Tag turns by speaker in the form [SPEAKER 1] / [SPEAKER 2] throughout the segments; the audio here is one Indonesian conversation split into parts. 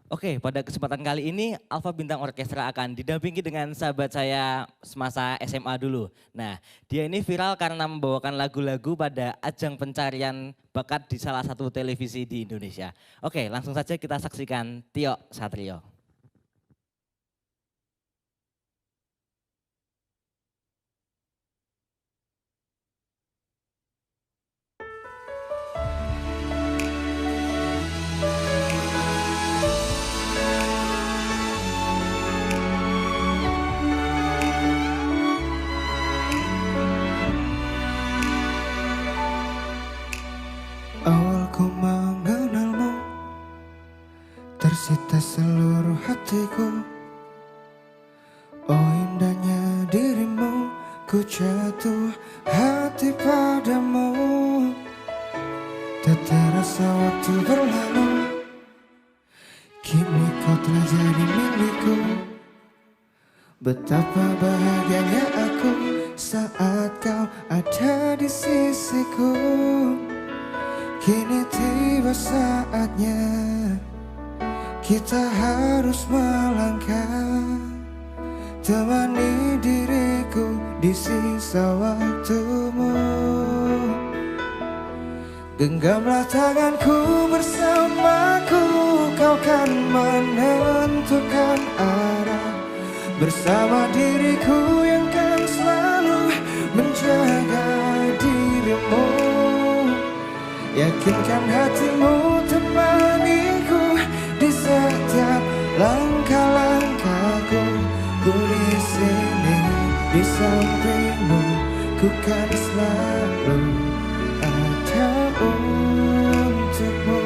[SPEAKER 1] Oke, pada kesempatan kali ini Alfa Bintang Orkestra akan didampingi dengan sahabat saya semasa SMA dulu. Nah, dia ini viral karena membawakan lagu-lagu pada ajang pencarian bakat di salah satu televisi di Indonesia. Oke, langsung saja kita saksikan Tio Satrio.
[SPEAKER 2] Awal ku mengenalmu, tersita seluruh hatiku. Oh indahnya dirimu, ku jatuh hati padamu. Tak terasa waktu berlalu, kini kau telah jadi milikku. Betapa bahagianya aku saat kau ada di sisiku. Kini tiba saatnya kita harus melangkah, temani diriku di sisa waktumu. Genggamlah tanganku bersamaku, kau kan menentukan arah. Bersama diriku yang kan selalu menjaga dirimu. Yakinkan hatimu temaniku di setiap langkah-langkahku. Ku di sini di sampingmu, ku kan selalu ada untukmu.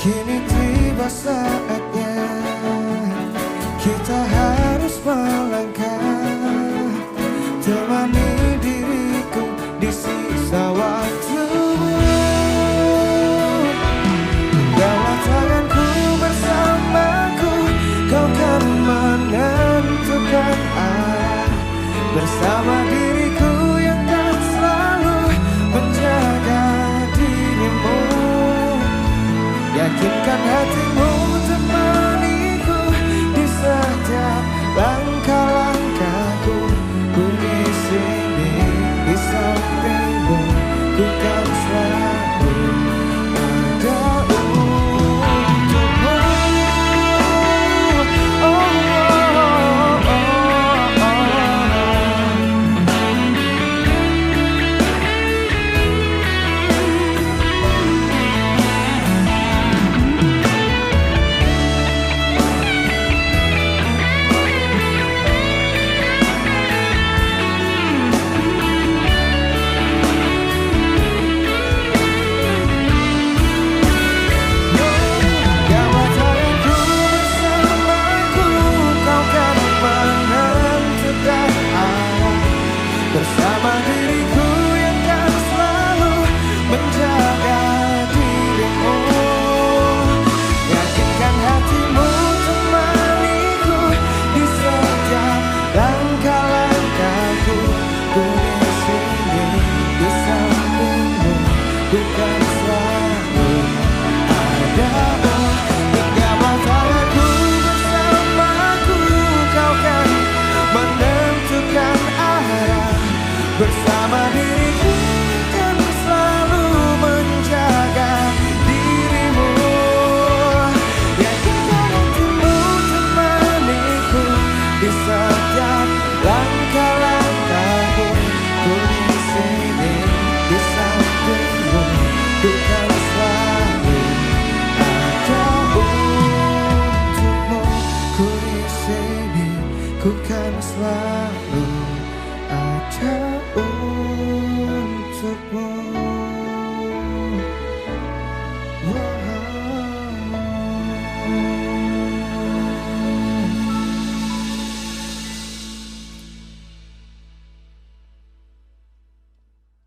[SPEAKER 2] Kini tiba saatnya kita harus melangkah, temani diriku di sisa waktumu. Genggamlah tanganku bersamaku, kau kan menentukan arah. Bersama diriku yang kan selalu menjaga dirimu. Yakinkan hatimu temaniku di setiap langkah-langkahku. Ku di sini di sampingmu, ku kan selalu ada untukmu. Oh, oh, oh, oh, bersama diriku yang kan selalu menjaga dirimu. Yakinkan hatimu temaniku di setiap langkah-langkahku. Ku di sini di sampingmu, ku kan selalu ada. Genggamlah tanganku bersamaku, kau kan menentukan arah. Bersama diriku kan selalu menjaga dirimu. Yakinkan hatimu temaniku di setiap langkah-langkahku. Ku di sini di sampingmu, ku kan selalu ada untukmu. Ku di sini, ku kan selalu ada untukmu.